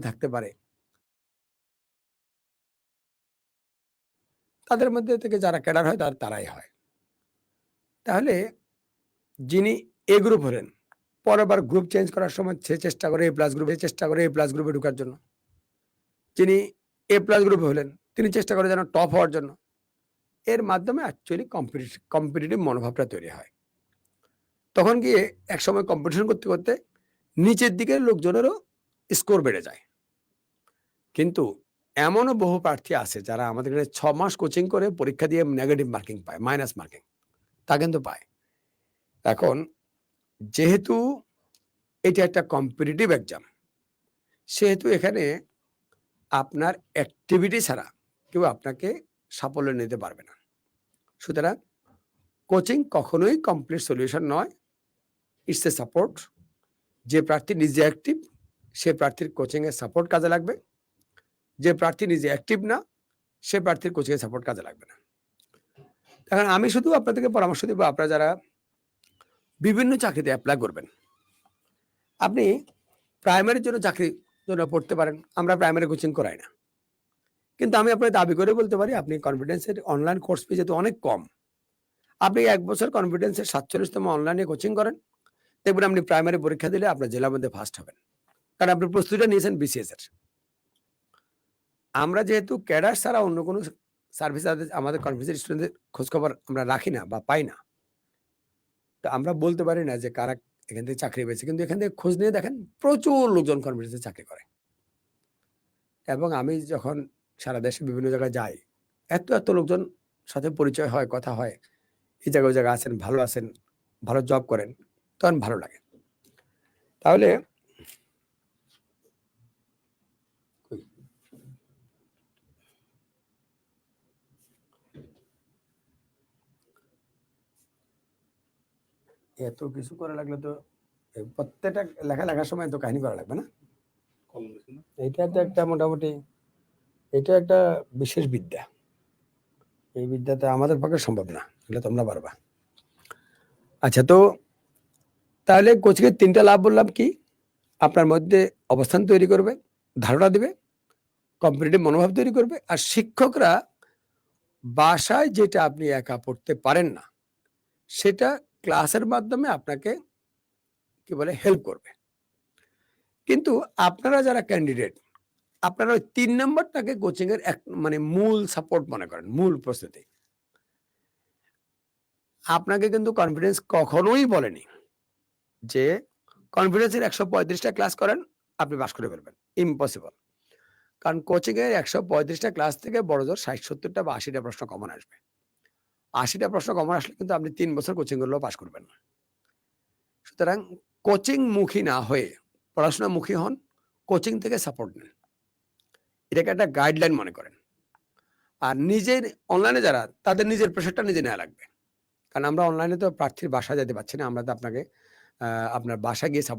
থাকতে পারে। তাদের মধ্যে থেকে যারা ক্যাডার হয় তারাই হয়। তাহলে যিনি এ গ্রুপ হলেন, পরের বার গ্রুপ চেঞ্জ করার সময় সে চেষ্টা করে এ প্লাস গ্রুপে ঢোকার জন্য। যিনি এ প্লাস গ্রুপে হলেন, তিনি চেষ্টা করে যেন টপ হওয়ার জন্য। এর মাধ্যমে অ্যাকচুয়ালি কম্পিটিটিভ মনোভাবটা তৈরি হয়। তখন গিয়ে একসময় কম্পিটিশন করতে নিচের দিকের লোকজনেরও স্কোর বেড়ে যায়। কিন্তু এমনও বহু প্রার্থী আছে যারা আমাদের এখানে ৬ মাস কোচিং করে পরীক্ষা দিয়ে নেগেটিভ মার্কিং পায়, মাইনাস মার্কিং। তা কিন্তু পায়। এখন যেহেতু এটা একটা কম্পিটিটিভ এক্সাম, সেহেতু এখানে আপনার অ্যাক্টিভিটি ছাড়া কেউ আপনাকে সাফল্যে নিতে পারবে না। সুতরাং কোচিং কখনোই কমপ্লিট সলিউশন নয়। It's a support. যে প্রার্থী নিজে অ্যাক্টিভ, সে প্রার্থীর কোচিং এর সাপোর্ট কাজে লাগবে। যে প্রার্থী নিজে অ্যাক্টিভ না, সে প্রার্থীর কোচিং এর সাপোর্ট কাজে লাগবে না। এখন আমি শুধু আপনাদেরকে পরামর্শ দিব, আপনারা যারা বিভিন্ন চাকরিতে এপ্লাই করবেন, আপনি প্রাইমারির জন্য চাকরির জন্য পড়তে পারেন। আমরা প্রাইমারি কোচিং করাই না। কিন্তু আমি আপনাকে দাবি করে বলতে পারি, আপনি কনফিডেন্সের অনলাইন কোর্স ফি যেহেতু অনেক কম, আপনি ১ বছর কনফিডেন্সের ৪৭তম অনলাইনে কোচিং করেন। দেখবেন আপনি প্রাইমারি পরীক্ষা দিলে আপনার জেলার মধ্যে ফার্স্ট হবেন। কারণ আপনি প্রস্তুতিটা নিয়েছেন বিসিএস এর। আমরা যেহেতু ক্যাডার ছাড়া অন্য কোনো সার্ভিস আমাদের কনফিডেন্সের স্টুডেন্টদের খোঁজখবর আমরা রাখি না বা পাই না। তো আমরা বলতে পারি না যে কারা এখান থেকে চাকরি পেয়েছে। কিন্তু এখান থেকে খোঁজ নিয়ে দেখেন প্রচুর লোকজন কনফিডেন্সে চাকরি করে। এবং আমি যখন সারা দেশে বিভিন্ন জায়গায় যাই, এত লোকজন সাথে পরিচয় হয়, কথা হয়। এই জায়গায় ওই জায়গায় আছেন, ভালো জব করেন, তখন ভালো লাগে। তাহলে এত কিছু করা লাগলে তো প্রত্যেকটা লেখার সময় তো কাহিনী করা লাগবে না? এটা তো একটা মোটামুটি এটা একটা বিশেষ বিদ্যা। এই বিদ্যাটা আমাদের পক্ষে সম্ভব না। এটা তোমরা পারবা। আচ্ছা, তো তাহলে কোচিং এর ৩ টা লাভ বললাম কি? আপনার মধ্যে অবস্থান তৈরি করবে, ধারণা দিবে, কম্পিটিটিভ মনোভাব তৈরি করবে। আর শিক্ষকরা বাসায় যেটা আপনি একা পড়তে পারেন না, সেটা ক্লাসের মাধ্যমে আপনাকে কি বলে হেল্প করবে। কিন্তু আপনারা যারা ক্যান্ডিডেট, আপনারা ওই ৩ নাম্বারটাকে কোচিং এর মানে মূল সাপোর্ট মনে করেন, মূল প্রস্তুতি। আপনাকে কিন্তু কনফিডেন্স কখনোই বলেনি যে কনফিডেন্সের ১৩৫ টা ক্লাস করেন, আপনি পাস করে ফেলবেন। ইম্পসিবল। কারণ কোচিং এর ১৩৫ টা ক্লাস থেকে বড়জোর ৬০-৭০ টা বা ৮০ টা প্রশ্ন কমন আসবে। ৮০ টা প্রশ্ন কমন আসলে কিন্তু আপনি ৩ বছর কোচিং করলেও পাস করবেন না। সুতরাং কোচিং মুখী না হয়ে পড়াশোনামুখী হন, কোচিং থেকে সাপোর্ট নেন। এটাকে একটা গাইডলাইন মনে করেন। আর নিজের অনলাইনে যারা, তাদের নিজের প্রেশারটা নিজে নেয়া লাগবে। কারণ আমরা অনলাইনে তো প্রার্থীর বাসায় যেতে পারছি না। আমরা তো আপনাকে আপনার বাসায় গিয়ে